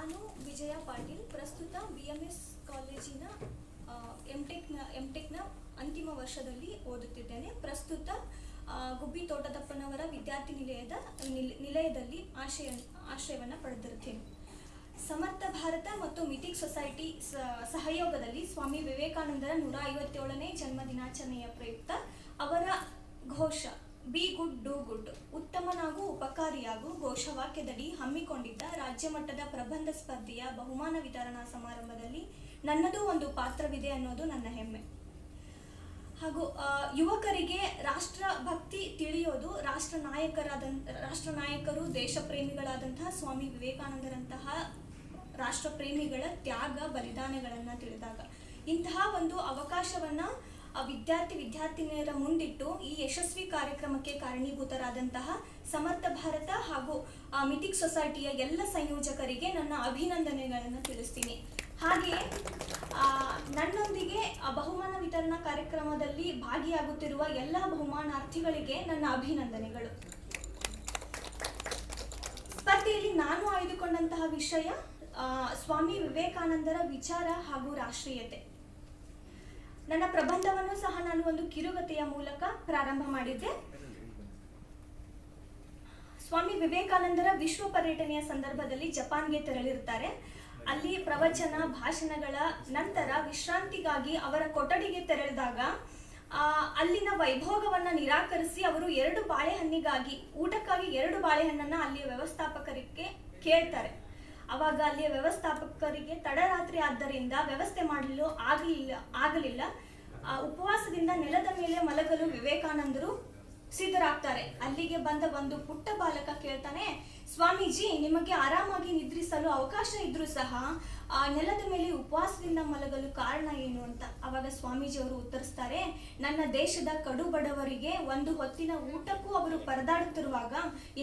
ನಾನು ವಿಜಯ ಪಾಟೀಲ್ ಪ್ರಸ್ತುತ BMS ಕಾಲೇಜಿನ ಎಂ ಟೆಕ್ನ ಅಂತಿಮ ವರ್ಷದಲ್ಲಿ ಓದುತ್ತಿದ್ದೇನೆ. ಪ್ರಸ್ತುತ ಗುಬ್ಬಿ ತೋಟದಪ್ಪನವರ ವಿದ್ಯಾರ್ಥಿ ನಿಲಯದಲ್ಲಿ ಆಶ್ರಯವನ್ನು ಪಡೆದಿರುತ್ತೇನೆ. ಸಮರ್ಥ ಭಾರತ ಮತ್ತು ಮಿಥಿಕ್ ಸೊಸೈಟಿ ಸಹಯೋಗದಲ್ಲಿ ಸ್ವಾಮಿ ವಿವೇಕಾನಂದರ 157ನೇ ಜನ್ಮ ದಿನಾಚರಣೆಯ ಪ್ರಯುಕ್ತ ಅವರ ಘೋಷ ಬಿ ಗುಡ್ ಡೂ ಗುಡ್, ಉತ್ತಮನಾಗೂ ಉಪಕಾರಿಯಾಗೂ ಘೋಷವಾಕ್ಯದಡಿ ಹಮ್ಮಿಕೊಂಡಿದ್ದ ರಾಜ್ಯ ಮಟ್ಟದ ಪ್ರಬಂಧ ಸ್ಪರ್ಧೆಯ ಬಹುಮಾನ ವಿತರಣಾ ಸಮಾರಂಭದಲ್ಲಿ ನನ್ನದು ಒಂದು ಪಾತ್ರವಿದೆ ಅನ್ನೋದು ನನ್ನ ಹೆಮ್ಮೆ. ಹಾಗೂ ಯುವಕರಿಗೆ ರಾಷ್ಟ್ರ ಭಕ್ತಿ ತಿಳಿಯೋದು ರಾಷ್ಟ್ರ ನಾಯಕರು ದೇಶ ಪ್ರೇಮಿಗಳಾದಂತಹ ಸ್ವಾಮಿ ವಿವೇಕಾನಂದರಂತಹ ರಾಷ್ಟ್ರ ಪ್ರೇಮಿಗಳ ತ್ಯಾಗ ಬಲಿದಾನಗಳನ್ನು ತಿಳಿದಾಗ. ಇಂತಹ ಒಂದು ಅವಕಾಶವನ್ನು ವಿದ್ಯಾರ್ಥಿನಿಯರ ಮುಂದಿಟ್ಟು ಈ ಯಶಸ್ವಿ ಕಾರ್ಯಕ್ರಮಕ್ಕೆ ಕಾರಣೀಭೂತರಾದಂತಹ ಸಮರ್ಥ ಭಾರತ ಹಾಗೂ ಮಿಥಿಕ್ ಸೊಸೈಟಿಯ ಎಲ್ಲ ಸಂಯೋಜಕರಿಗೆ ನನ್ನ ಅಭಿನಂದನೆಗಳನ್ನು ತಿಳಿಸ್ತೀನಿ. ಹಾಗೆಯೇ ನನ್ನೊಂದಿಗೆ ಬಹುಮಾನ ವಿತರಣಾ ಕಾರ್ಯಕ್ರಮದಲ್ಲಿ ಭಾಗಿಯಾಗುತ್ತಿರುವ ಎಲ್ಲ ಬಹುಮಾನಾರ್ಥಿಗಳಿಗೆ ನನ್ನ ಅಭಿನಂದನೆಗಳು. ಸ್ಪರ್ಧೆಯಲ್ಲಿ ನಾನು ಆಯ್ದುಕೊಂಡಂತಹ ವಿಷಯ ಸ್ವಾಮಿ ವಿವೇಕಾನಂದರ ವಿಚಾರ ಹಾಗೂ ರಾಷ್ಟ್ರೀಯತೆ. ನನ್ನ ಪ್ರಬಂಧವನ್ನು ಸಹ ನಾನು ಒಂದು ಕಿರುಗತೆಯ ಮೂಲಕ ಪ್ರಾರಂಭ ಮಾಡಿದ್ದೆ. ಸ್ವಾಮಿ ವಿವೇಕಾನಂದರ ವಿಶ್ವ ಪರ್ಯಟನೆಯ ಸಂದರ್ಭದಲ್ಲಿ ಜಪಾನ್ಗೆ ತೆರಳಿರುತ್ತಾರೆ. ಅಲ್ಲಿ ಪ್ರವಚನ ಭಾಷಣಗಳ ನಂತರ ವಿಶ್ರಾಂತಿಗಾಗಿ ಅವರ ಕೊಠಡಿಗೆ ತೆರಳಿದಾಗ ಅಲ್ಲಿನ ವೈಭೋಗವನ್ನು ನಿರಾಕರಿಸಿ ಅವರು ಊಟಕ್ಕಾಗಿ 2 ಬಾಳೆಹಣ್ಣನ್ನು ಅಲ್ಲಿಯ ವ್ಯವಸ್ಥಾಪಕರಿಗೆ ಕೇಳ್ತಾರೆ. ಅವಾಗ ಅಲ್ಲಿಯ ವ್ಯವಸ್ಥಾಪಕರಿಗೆ ತಡರಾತ್ರಿ ಆದ್ದರಿಂದ ವ್ಯವಸ್ಥೆ ಮಾಡಲು ಆಗಲಿಲ್ಲ. ಉಪವಾಸದಿಂದ ನೆಲದ ಮೇಲೆ ಮಲಗಲು ವಿವೇಕಾನಂದರು ಸಿದ್ಧರಾಗ್ತಾರೆ. ಅಲ್ಲಿಗೆ ಬಂದ ಒಂದು ಪುಟ್ಟ ಬಾಲಕ ಕೇಳ್ತಾನೆ, ಸ್ವಾಮೀಜಿ, ನಿಮಗೆ ಆರಾಮಾಗಿ ನಿದ್ರಿಸಲು ಅವಕಾಶ ಇದ್ರೂ ಸಹ ನೆಲದ ಮೇಲೆ ಉಪವಾಸದಿಂದ ಮಲಗಲು ಕಾರಣ ಏನು ಅಂತ. ಅವಾಗ ಸ್ವಾಮೀಜಿ ಅವರು ಉತ್ತರಿಸ್ತಾರೆ, ನನ್ನ ದೇಶದ ಕಡು ಬಡವರಿಗೆ ಒಂದು ಹೊತ್ತಿನ ಊಟಕ್ಕೂ ಅವರು ಪರದಾಡುತ್ತಿರುವಾಗ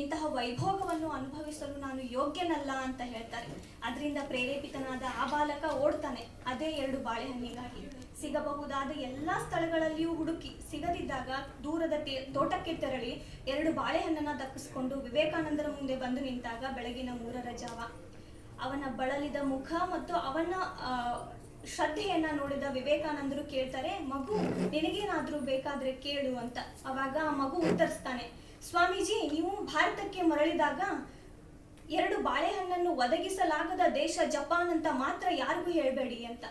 ಇಂತಹ ವೈಭೋಗವನ್ನು ಅನುಭವಿಸಲು ನಾನು ಯೋಗ್ಯನಲ್ಲ ಅಂತ ಹೇಳ್ತಾರೆ. ಅದರಿಂದ ಪ್ರೇರೇಪಿತನಾದ ಆ ಬಾಲಕ ಓಡ್ತಾನೆ ಅದೇ 2 ಬಾಳೆಹಣ್ಣಿಗಾಗಿ. ಸಿಗಬಹುದಾದ ಎಲ್ಲ ಸ್ಥಳಗಳಲ್ಲಿಯೂ ಹುಡುಕಿ ಸಿಗದಿದ್ದಾಗ ದೂರದ ತೋಟಕ್ಕೆ ತೆರಳಿ 2 ಬಾಳೆಹಣ್ಣನ್ನು ದಕ್ಕಿಸಿಕೊಂಡು ವಿವೇಕಾನಂದರ ಮುಂದೆ ಬಂದು ನಿಂತಾಗ ಬೆಳಗಿನ 3ರ ಜಾವ. ಅವನ ಬಳಲಿದ ಮುಖ ಮತ್ತು ಅವನ ಶ್ರದ್ಧೆಯನ್ನ ನೋಡಿದ ವಿವೇಕಾನಂದರು ಕೇಳ್ತಾರೆ, ಮಗು, ನಿನಗೇನಾದ್ರೂ ಬೇಕಾದ್ರೆ ಕೇಳು ಅಂತ. ಅವಾಗ ಆ ಮಗು ಉತ್ತರಿಸ್ತಾನೆ, ಸ್ವಾಮೀಜಿ, ನೀವು ಭಾರತಕ್ಕೆ ಮರಳಿದಾಗ 2 ಬಾಳೆಹಣ್ಣನ್ನು ಒದಗಿಸಲಾಗದ ದೇಶ ಜಪಾನ್ ಅಂತ ಮಾತ್ರ ಯಾರಿಗೂ ಹೇಳ್ಬೇಡಿ ಅಂತ.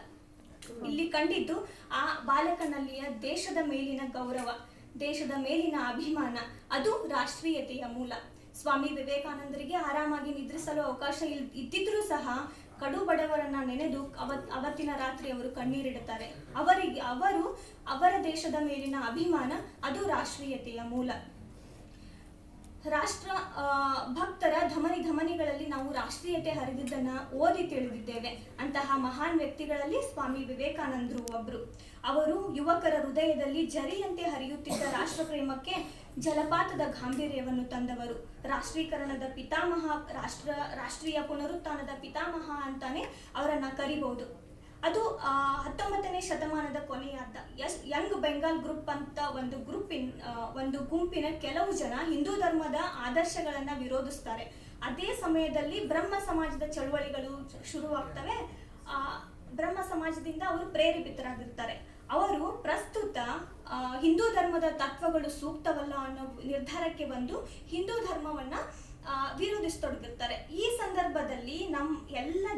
ಇಲ್ಲಿ ಕಂಡಿದ್ದು ಆ ಬಾಲಕನಲ್ಲಿಯ ದೇಶದ ಮೇಲಿನ ಗೌರವ, ದೇಶದ ಮೇಲಿನ ಅಭಿಮಾನ, ಅದು ರಾಷ್ಟ್ರೀಯತೆಯ ಮೂಲ. ಸ್ವಾಮಿ ವಿವೇಕಾನಂದರಿಗೆ ಆರಾಮಾಗಿ ನಿದ್ರಿಸಲು ಅವಕಾಶ ಇದ್ದಿದ್ರೂ ಸಹ ಕಡು ಬಡವರನ್ನ ನೆನೆದು ಅವತ್ತಿನ ರಾತ್ರಿ ಅವರು ಕಣ್ಣೀರಿಡುತ್ತಾರೆ. ಅವರ ದೇಶದ ಮೇಲಿನ ಅಭಿಮಾನ, ಅದು ರಾಷ್ಟ್ರೀಯತೆಯ ಮೂಲ. ರಾಷ್ಟ್ರ ಭಕ್ತರ ಧಮನಿಗಳಲ್ಲಿ ನಾವು ರಾಷ್ಟ್ರೀಯತೆ ಹರಿದಿದ್ದನ್ನ ಓದಿ ತಿಳಿದಿದ್ದೇವೆ. ಅಂತಹ ಮಹಾನ್ ವ್ಯಕ್ತಿಗಳಲ್ಲಿ ಸ್ವಾಮಿ ವಿವೇಕಾನಂದರು ಒಬ್ರು. ಅವರು ಯುವಕರ ಹೃದಯದಲ್ಲಿ ಜರಿಯಂತೆ ಹರಿಯುತ್ತಿದ್ದ ರಾಷ್ಟ್ರ ಪ್ರೇಮಕ್ಕೆ ಜಲಪಾತದ ಗಾಂಭೀರ್ಯವನ್ನು ತಂದವರು. ರಾಷ್ಟ್ರೀಕರಣದ ಪಿತಾಮಹ, ರಾಷ್ಟ್ರೀಯ ಪುನರುತ್ಥಾನದ ಪಿತಾಮಹ ಅಂತಾನೆ ಅವರನ್ನ ಕರಿಬಹುದು. ಅದು 19ನೇ ಶತಮಾನದ ಕೊನೆಯಾದ ಯಂಗ್ ಬೆಂಗಾಲ್ ಗ್ರೂಪ್ ಅಂತ ಒಂದು ಗುಂಪಿನ ಕೆಲವು ಜನ ಹಿಂದೂ ಧರ್ಮದ ಆದರ್ಶಗಳನ್ನ ವಿರೋಧಿಸ್ತಾರೆ. ಅದೇ ಸಮಯದಲ್ಲಿ ಬ್ರಹ್ಮ ಸಮಾಜದ ಚಳುವಳಿಗಳು ಶುರುವಾಗ್ತವೆ. ಬ್ರಹ್ಮ ಸಮಾಜದಿಂದ ಅವರು ಪ್ರೇರೇಪಿತರಾಗಿರ್ತಾರೆ. ಅವರು ಪ್ರಸ್ತುತ ಹಿಂದೂ ಧರ್ಮದ ತತ್ವಗಳು ಸೂಕ್ತವಲ್ಲ ಅನ್ನೋ ನಿರ್ಧಾರಕ್ಕೆ ಬಂದು ಹಿಂದೂ ಧರ್ಮವನ್ನ ವಿರೋಧಿಸತೊಡಗುತ್ತಾರೆ. ಈ ಸಂದರ್ಭದಲ್ಲಿ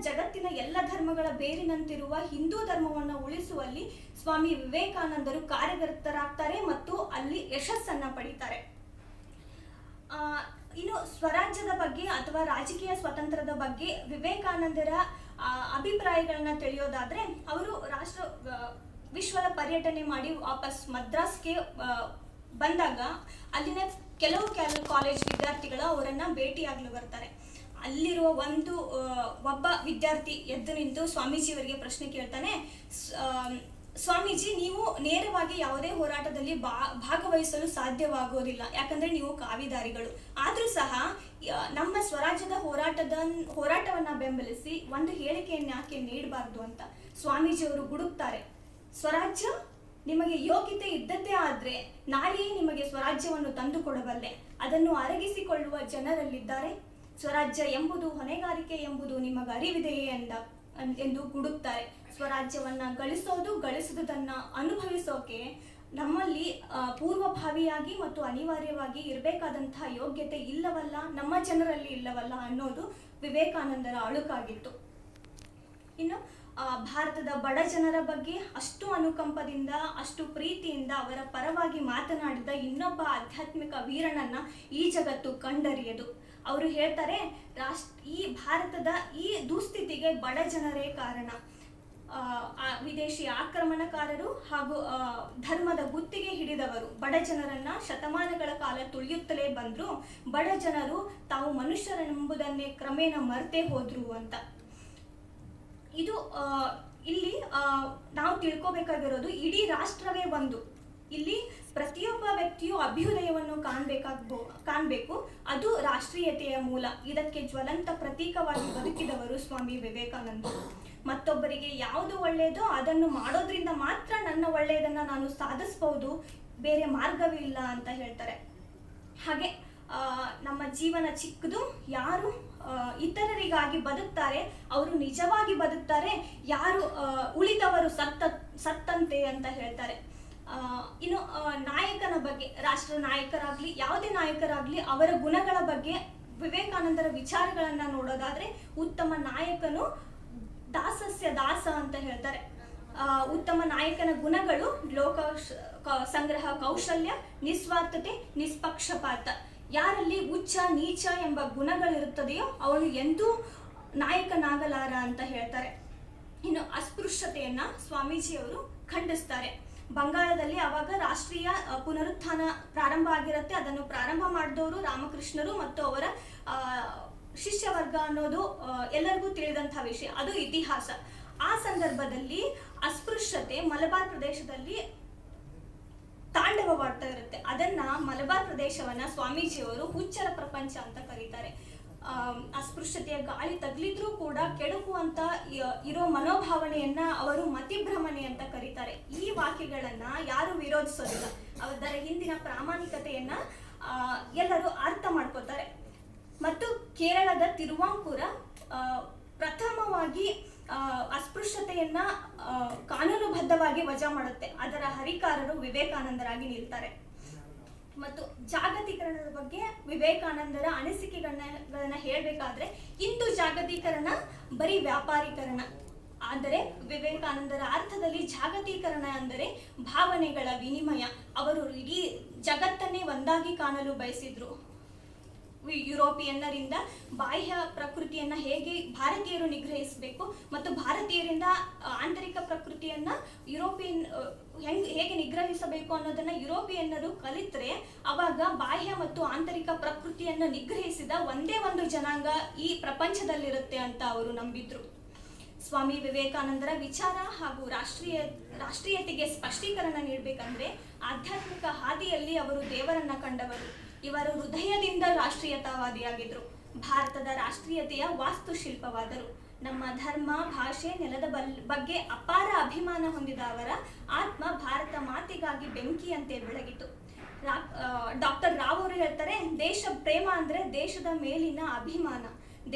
ಜಗತ್ತಿನ ಎಲ್ಲ ಧರ್ಮಗಳ ಬೇರಿನಂತಿರುವ ಹಿಂದೂ ಧರ್ಮವನ್ನು ಉಳಿಸುವಲ್ಲಿ ಸ್ವಾಮಿ ವಿವೇಕಾನಂದರು ಕಾರ್ಯಗತರಾಗ್ತಾರೆ ಮತ್ತು ಅಲ್ಲಿ ಯಶಸ್ಸನ್ನ ಪಡಿತಾರೆ. ಇನ್ನು ಸ್ವರಾಜ್ಯದ ಬಗ್ಗೆ ಅಥವಾ ರಾಜಕೀಯ ಸ್ವಾತಂತ್ರ್ಯದ ಬಗ್ಗೆ ವಿವೇಕಾನಂದರ ಅಭಿಪ್ರಾಯಗಳನ್ನ ತಿಳಿಯೋದಾದ್ರೆ, ಅವರು ವಿಶ್ವದ ಪರ್ಯಟನೆ ಮಾಡಿ ವಾಪಸ್ ಮದ್ರಾಸ್ಗೆ ಬಂದಾಗ ಅಲ್ಲಿನ ಕೆಲವು ಕಾಲೇಜ್ ವಿದ್ಯಾರ್ಥಿಗಳು ಅವರನ್ನ ಭೇಟಿಯಾಗಲು ಬರ್ತಾರೆ. ಅಲ್ಲಿರುವ ಒಬ್ಬ ವಿದ್ಯಾರ್ಥಿ ಎದ್ದು ನಿಂತು ಸ್ವಾಮೀಜಿಯವರಿಗೆ ಪ್ರಶ್ನೆ ಕೇಳ್ತಾನೆ, ಸ್ವಾಮೀಜಿ, ನೀವು ನೇರವಾಗಿ ಯಾವುದೇ ಹೋರಾಟದಲ್ಲಿ ಭಾಗವಹಿಸಲು ಸಾಧ್ಯವಾಗೋದಿಲ್ಲ, ಯಾಕಂದ್ರೆ ನೀವು ಕಾವಿದಾರಿಗಳು. ಆದ್ರೂ ಸಹ ನಮ್ಮ ಸ್ವರಾಜ್ಯದ ಹೋರಾಟವನ್ನ ಬೆಂಬಲಿಸಿ ಒಂದು ಹೇಳಿಕೆಯನ್ನು ಯಾಕೆ ನೀಡಬಾರ್ದು ಅಂತ ಸ್ವಾಮೀಜಿಯವರು ಗುಡುಕ್ತಾರೆ. ಸ್ವರಾಜ್ಯ ನಿಮಗೆ ಯೋಗ್ಯತೆ ಇದ್ದದ್ದೇ ಆದ್ರೆ ನಾಳೆಯೇ ನಿಮಗೆ ಸ್ವರಾಜ್ಯವನ್ನು ತಂದುಕೊಡಬಲ್ಲೆ. ಅದನ್ನು ಅರಗಿಸಿಕೊಳ್ಳುವ ಜನರಲ್ಲಿದ್ದಾರೆ. ಸ್ವರಾಜ್ಯ ಎಂಬುದು ಹೊಣೆಗಾರಿಕೆ ಎಂಬುದು ನಿಮಗರಿವಿದೆಯೇ ಎಂದು ಗುಡುಕ್ತಾರೆ. ಸ್ವರಾಜ್ಯವನ್ನ ಗಳಿಸುವುದನ್ನ ಅನುಭವಿಸೋಕೆ ನಮ್ಮಲ್ಲಿ ಪೂರ್ವಭಾವಿಯಾಗಿ ಮತ್ತು ಅನಿವಾರ್ಯವಾಗಿ ಇರಬೇಕಾದಂತಹ ಯೋಗ್ಯತೆ ಇಲ್ಲವಲ್ಲ, ನಮ್ಮ ಜನರಲ್ಲಿ ಇಲ್ಲವಲ್ಲ ಅನ್ನೋದು ವಿವೇಕಾನಂದರ ಅಳುಕಾಗಿತ್ತು. ಇನ್ನು ಭಾರತದ ಬಡ ಜನರ ಬಗ್ಗೆ ಅಷ್ಟು ಅನುಕಂಪದಿಂದ, ಅಷ್ಟು ಪ್ರೀತಿಯಿಂದ ಅವರ ಪರವಾಗಿ ಮಾತನಾಡಿದ ಇನ್ನೊಬ್ಬ ಆಧ್ಯಾತ್ಮಿಕ ವೀರನನ್ನ ಈ ಜಗತ್ತು ಕಂಡರಿಯದು. ಅವರು ಹೇಳ್ತಾರೆ, ಈ ಭಾರತದ ಈ ದುಸ್ಥಿತಿಗೆ ಬಡ ಜನರೇ ಕಾರಣ. ವಿದೇಶಿ ಆಕ್ರಮಣಕಾರರು ಹಾಗೂ ಧರ್ಮದ ಗುತ್ತಿಗೆ ಹಿಡಿದವರು ಬಡ ಜನರನ್ನ ಶತಮಾನಗಳ ಕಾಲ ತುಳಿಯುತ್ತಲೇ ಬಂದ್ರು. ಬಡ ಜನರು ತಾವು ಮನುಷ್ಯರೆಂಬುದನ್ನೇ ಕ್ರಮೇಣ ಮರೆತೇ ಹೋದ್ರು ಅಂತ. ಇದು ಇಲ್ಲಿ ನಾವು ತಿಳ್ಕೋಬೇಕಾಗಿರೋದು, ಇಡೀ ರಾಷ್ಟ್ರವೇ ಒಂದು. ಇಲ್ಲಿ ಪ್ರತಿಯೊಬ್ಬ ವ್ಯಕ್ತಿಯು ಅಭ್ಯುದಯವನ್ನು ಕಾಣಬೇಕು. ಅದು ರಾಷ್ಟ್ರೀಯತೆಯ ಮೂಲ. ಇದಕ್ಕೆ ಜ್ವಲಂತ ಪ್ರತೀಕವಾಗಿ ಬದುಕಿದವರು ಸ್ವಾಮಿ ವಿವೇಕಾನಂದರು. ಮತ್ತೊಬ್ಬರಿಗೆ ಯಾವುದು ಒಳ್ಳೆಯದೋ ಅದನ್ನು ಮಾಡೋದ್ರಿಂದ ಮಾತ್ರ ನನ್ನ ಒಳ್ಳೆಯದನ್ನ ನಾನು ಸಾಧಿಸಬಹುದು, ಬೇರೆ ಮಾರ್ಗವೇ ಇಲ್ಲ ಅಂತ ಹೇಳ್ತಾರೆ. ಹಾಗೆ ನಮ್ಮ ಜೀವನ ಚಿಕ್ಕದು. ಯಾರು ಇತರರಿಗಾಗಿ ಬದುಕ್ತಾರೆ ಅವರು ನಿಜವಾಗಿ ಬದುಕ್ತಾರೆ, ಯಾರು ಉಳಿದವರು ಸತ್ತಂತೆ ಅಂತ ಹೇಳ್ತಾರೆ. ಇನ್ನು ನಾಯಕನ ಬಗ್ಗೆ, ರಾಷ್ಟ್ರ ನಾಯಕರಾಗ್ಲಿ ಯಾವುದೇ ನಾಯಕರಾಗ್ಲಿ ಅವರ ಗುಣಗಳ ಬಗ್ಗೆ ವಿವೇಕಾನಂದರ ವಿಚಾರಗಳನ್ನ ನೋಡೋದಾದ್ರೆ, ಉತ್ತಮ ನಾಯಕನು ದಾಸಸ್ಯ ದಾಸ ಅಂತ ಹೇಳ್ತಾರೆ. ಉತ್ತಮ ನಾಯಕನ ಗುಣಗಳು ಲೋಕ ಸಂಗ್ರಹ ಕೌಶಲ್ಯ, ನಿಸ್ವಾರ್ಥತೆ, ನಿಷ್ಪಕ್ಷಪಾತ. ಯಾರಲ್ಲಿ ಉಚ್ಚ ನೀಚ ಎಂಬ ಗುಣಗಳಿರುತ್ತದೆಯೋ ಅವನು ಎಂದೂ ನಾಯಕನಾಗಲಾರ ಅಂತ ಹೇಳ್ತಾರೆ. ಇನ್ನು ಅಸ್ಪೃಶ್ಯತೆಯನ್ನ ಸ್ವಾಮೀಜಿಯವರು ಖಂಡಿಸ್ತಾರೆ. ಬಂಗಾಳದಲ್ಲಿ ಆವಾಗ ರಾಷ್ಟ್ರೀಯ ಪುನರುತ್ಥಾನ ಪ್ರಾರಂಭ ಆಗಿರುತ್ತೆ. ಅದನ್ನು ಪ್ರಾರಂಭ ಮಾಡಿದವರು ರಾಮಕೃಷ್ಣರು ಮತ್ತು ಅವರ ಶಿಷ್ಯವರ್ಗ ಅನ್ನೋದು ಎಲ್ಲರಿಗೂ ತಿಳಿದಂತಹ ವಿಷಯ, ಅದು ಇತಿಹಾಸ. ಆ ಸಂದರ್ಭದಲ್ಲಿ ಅಸ್ಪೃಶ್ಯತೆ ಮಲಬಾರ್ ಪ್ರದೇಶದಲ್ಲಿ ತಾಂಡವವಾಡ್ತಾ ಇರುತ್ತೆ. ಅದನ್ನ ಮಲಬಾರ್ ಪ್ರದೇಶವನ್ನ ಸ್ವಾಮೀಜಿಯವರು ಹುಚ್ಚರ ಪ್ರಪಂಚ ಅಂತ ಕರೀತಾರೆ. ಅಸ್ಪೃಶ್ಯತೆಯ ಗಾಳಿ ತಗ್ಲಿದ್ರೂ ಕೂಡ ಕೆಡುಕುವಂತ ಇರೋ ಮನೋಭಾವನೆಯನ್ನ ಅವರು ಮತಿಭ್ರಮಣೆ ಅಂತ ಕರೀತಾರೆ. ಈ ವಾಕ್ಯಗಳನ್ನ ಯಾರು ವಿರೋಧಿಸೋದಿಲ್ಲ, ಅದರ ಹಿಂದಿನ ಪ್ರಾಮಾಣಿಕತೆಯನ್ನ ಎಲ್ಲರೂ ಅರ್ಥ ಮಾಡ್ಕೋತಾರೆ. ಮತ್ತು ಕೇರಳದ ತಿರುವಾಂಕೂರ ಪ್ರಥಮವಾಗಿ ಅಸ್ಪೃಶ್ಯತೆಯನ್ನ ಕಾನೂನುಬದ್ಧವಾಗಿ ವಜಾ ಮಾಡುತ್ತೆ. ಅದರ ಹರಿಕಾರರು ವಿವೇಕಾನಂದರಾಗಿ ನಿಲ್ತಾರೆ. ಮತ್ತು ಜಾಗತೀಕರಣದ ಬಗ್ಗೆ ವಿವೇಕಾನಂದರ ಅನಿಸಿಕೆಗಳನ್ನ ಹೇಳಬೇಕಾದ್ರೆ, ಇಂದು ಜಾಗತೀಕರಣ ಬರೀ ವ್ಯಾಪಾರೀಕರಣ. ಆದರೆ ವಿವೇಕಾನಂದರ ಅರ್ಥದಲ್ಲಿ ಜಾಗತೀಕರಣ ಅಂದರೆ ಭಾವನೆಗಳ ವಿನಿಮಯ. ಅವರು ಇಡೀ ಜಗತ್ತನ್ನೇ ಒಂದಾಗಿ ಕಾಣಲು ಬಯಸಿದ್ರು. ಯುರೋಪಿಯನ್ನರಿಂದ ಬಾಹ್ಯ ಪ್ರಕೃತಿಯನ್ನ ಹೇಗೆ ಭಾರತೀಯರು ನಿಗ್ರಹಿಸಬೇಕು ಮತ್ತು ಭಾರತೀಯರಿಂದ ಆಂತರಿಕ ಪ್ರಕೃತಿಯನ್ನ ಹೇಗೆ ನಿಗ್ರಹಿಸಬೇಕು ಅನ್ನೋದನ್ನ ಯುರೋಪಿಯನ್ನರು ಕಲಿತ್ರೆ ಅವಾಗ ಬಾಹ್ಯ ಮತ್ತು ಆಂತರಿಕ ಪ್ರಕೃತಿಯನ್ನು ನಿಗ್ರಹಿಸಿದ ಒಂದೇ ಒಂದು ಜನಾಂಗ ಈ ಪ್ರಪಂಚದಲ್ಲಿರುತ್ತೆ ಅಂತ ಅವರು ನಂಬಿದ್ರು. ಸ್ವಾಮಿ ವಿವೇಕಾನಂದರ ವಿಚಾರ ಹಾಗೂ ರಾಷ್ಟ್ರೀಯತೆಗೆ ಸ್ಪಷ್ಟೀಕರಣ ನೀಡಬೇಕಂದ್ರೆ, ಆಧ್ಯಾತ್ಮಿಕ ಹಾದಿಯಲ್ಲಿ ಅವರು ದೇವರನ್ನ ಕಂಡವರು. ಇವರು ಹೃದಯದಿಂದ ರಾಷ್ಟ್ರೀಯತಾವಾದಿಯಾಗಿದ್ರು. ಭಾರತದ ರಾಷ್ಟ್ರೀಯತೆಯ ವಾಸ್ತುಶಿಲ್ಪವಾದರು. ನಮ್ಮ ಧರ್ಮ, ಭಾಷೆ, ನೆಲದ ಬಗ್ಗೆ ಅಪಾರ ಅಭಿಮಾನ ಹೊಂದಿದ ಅವರ ಆತ್ಮ ಭಾರತ ಮಾತೆಗಾಗಿ ಬೆಂಕಿಯಂತೆ ಬೆಳಗಿತು. ಡಾಕ್ಟರ್ ರಾವ್ ಅವರು ಹೇಳ್ತಾರೆ, ದೇಶ ಪ್ರೇಮ ಅಂದ್ರೆ ದೇಶದ ಮೇಲಿನ ಅಭಿಮಾನ,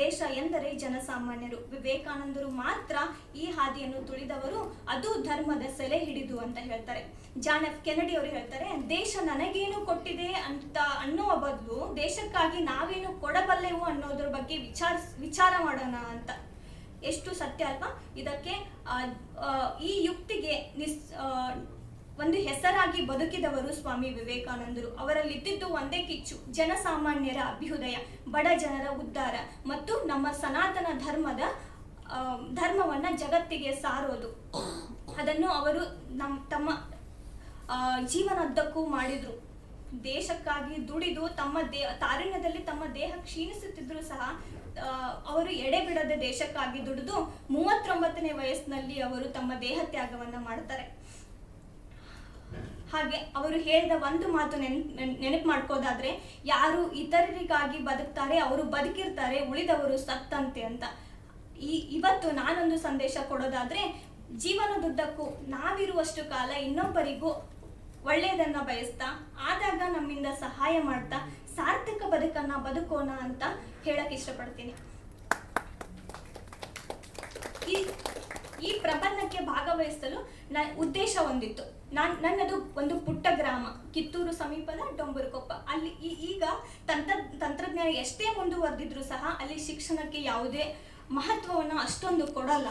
ದೇಶ ಎಂದರೆ ಜನಸಾಮಾನ್ಯರು. ವಿವೇಕಾನಂದರು ಮಾತ್ರ ಈ ಹಾದಿಯನ್ನು ತುಳಿದವರು, ಅದು ಧರ್ಮದ ಸೆಲೆ ಹಿಡಿದು ಅಂತ ಹೇಳ್ತಾರೆ. ಜಾನ್ ಎಫ್ ಕೆನಡಿ ಅವರು ಹೇಳ್ತಾರೆ, ದೇಶ ನನಗೇನು ಕೊಟ್ಟಿದೆ ಅಂತ ಅನ್ನುವ ಬದಲು ದೇಶಕ್ಕಾಗಿ ನಾವೇನು ಕೊಡಬಲ್ಲೆವು ಅನ್ನೋದ್ರ ಬಗ್ಗೆ ವಿಚಾರ ಮಾಡೋಣ ಅಂತ. ಎಷ್ಟು ಸತ್ಯ ಅಲ್ವಾ? ಇದಕ್ಕೆ ಈ ಯುಕ್ತಿಗೆ ಒಂದು ಹೆಸರಾಗಿ ಬದುಕಿದವರು ಸ್ವಾಮಿ ವಿವೇಕಾನಂದರು. ಅವರಲ್ಲಿದ್ದಿದ್ದು ಒಂದೇ ಕಿಚ್ಚು, ಜನಸಾಮಾನ್ಯರ ಅಭ್ಯುದಯ, ಬಡ ಜನರ ಉದ್ಧಾರ ಮತ್ತು ನಮ್ಮ ಸನಾತನ ಧರ್ಮವನ್ನ ಜಗತ್ತಿಗೆ ಸಾರೋದು. ಅದನ್ನು ಅವರು ತಮ್ಮ ಜೀವನದ್ದಕ್ಕೂ ಮಾಡಿದ್ರು. ದೇಶಕ್ಕಾಗಿ ದುಡಿದು ತಾರುಣ್ಯದಲ್ಲಿ ತಮ್ಮ ದೇಹ ಕ್ಷೀಣಿಸುತ್ತಿದ್ರು ಸಹ ಅವರು ಎಡೆಬಿಡದೆ ದೇಶಕ್ಕಾಗಿ ದುಡಿದು 39ನೇ ವಯಸ್ಸಿನಲ್ಲಿ ಅವರು ತಮ್ಮ ದೇಹ ತ್ಯಾಗವನ್ನ ಮಾಡ್ತಾರೆ. ಹಾಗೆ ಅವರು ಹೇಳಿದ ಒಂದು ಮಾತು ನೆನಪು ಮಾಡ್ಕೋದಾದ್ರೆ, ಯಾರು ಇತರರಿಗಾಗಿ ಬದುಕ್ತಾರೆ ಅವರು ಬದುಕಿರ್ತಾರೆ, ಉಳಿದವರು ಸತ್ತಂತೆ ಅಂತ. ಇವತ್ತು ನಾನೊಂದು ಸಂದೇಶ ಕೊಡೋದಾದ್ರೆ, ಜೀವನದುದ್ದಕ್ಕೂ ನಾವಿರುವಷ್ಟು ಕಾಲ ಇನ್ನೊಬ್ಬರಿಗೂ ಒಳ್ಳೆಯದನ್ನ ಬಯಸ್ತಾ, ಆದಾಗ ನಮ್ಮಿಂದ ಸಹಾಯ ಮಾಡ್ತಾ ಸಾರ್ಥಕ ಬದುಕನ್ನ ಬದುಕೋಣ ಅಂತ ಹೇಳಕ್ ಇಷ್ಟಪಡ್ತೀನಿ. ಈ ಪ್ರಬಂಧಕ್ಕೆ ಭಾಗವಹಿಸಲು ಉದ್ದೇಶ ಹೊಂದಿತ್ತು. ನನ್ನದು ಒಂದು ಪುಟ್ಟ ಗ್ರಾಮ, ಕಿತ್ತೂರು ಸಮೀಪದ ಡೊಂಬರಕೊಪ್ಪ. ಅಲ್ಲಿ ಈಗ ತಂತ್ರಜ್ಞಾನ ಎಷ್ಟೇ ಮುಂದುವರೆದಿದ್ರು ಸಹ ಅಲ್ಲಿ ಶಿಕ್ಷಣಕ್ಕೆ ಯಾವುದೇ ಮಹತ್ವವನ್ನು ಅಷ್ಟೊಂದು ಕೊಡಲ್ಲ,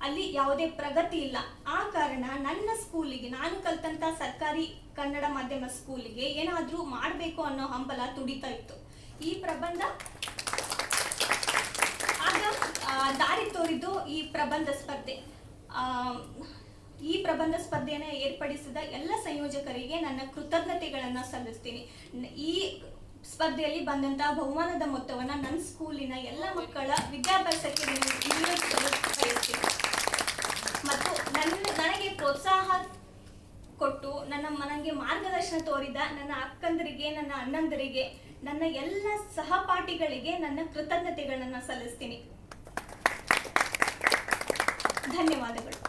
ಅಲ್ಲಿ ಯಾವುದೇ ಪ್ರಗತಿ ಇಲ್ಲ. ಆ ಕಾರಣ ನನ್ನ ಸ್ಕೂಲಿಗೆ, ನಾನು ಕಲ್ತಂತ ಸರ್ಕಾರಿ ಕನ್ನಡ ಮಾಧ್ಯಮ ಸ್ಕೂಲಿಗೆ ಏನಾದರೂ ಮಾಡಬೇಕು ಅನ್ನೋ ಹಂಬಲ ತುಡಿತಾ ಇತ್ತು. ಈ ಪ್ರಬಂಧ ಆಗ ದಾರಿ ತೋರಿದ್ದು ಈ ಪ್ರಬಂಧ ಸ್ಪರ್ಧೆ. ಈ ಪ್ರಬಂಧ ಸ್ಪರ್ಧೆಯನ್ನು ಏರ್ಪಡಿಸಿದ ಎಲ್ಲ ಸಂಯೋಜಕರಿಗೆ ನನ್ನ ಕೃತಜ್ಞತೆಗಳನ್ನು ಸಲ್ಲಿಸ್ತೀನಿ. ಈ ಸ್ಪರ್ಧೆಯಲ್ಲಿ ಬಂದಂತಹ ಬಹುಮಾನದ ಮೊತ್ತವನ್ನು ನನ್ನ ಸ್ಕೂಲಿನ ಎಲ್ಲ ಮಕ್ಕಳ ವಿದ್ಯಾಭ್ಯಾಸಕ್ಕೆ ನಿಯೋಜಿಸಲು ಬಯಸ್ತೀನಿ. ಮತ್ತು ನನಗೆ ಪ್ರೋತ್ಸಾಹ ಕೊಟ್ಟು ನನಗೆ ಮಾರ್ಗದರ್ಶನ ತೋರಿದ ನನ್ನ ಅಕ್ಕಂದರಿಗೆ, ನನ್ನ ಅಣ್ಣಂದರಿಗೆ, ನನ್ನ ಎಲ್ಲ ಸಹಪಾಠಿಗಳಿಗೆ ನನ್ನ ಕೃತಜ್ಞತೆಗಳನ್ನು ಸಲ್ಲಿಸ್ತೀನಿ. ಧನ್ಯವಾದಗಳು.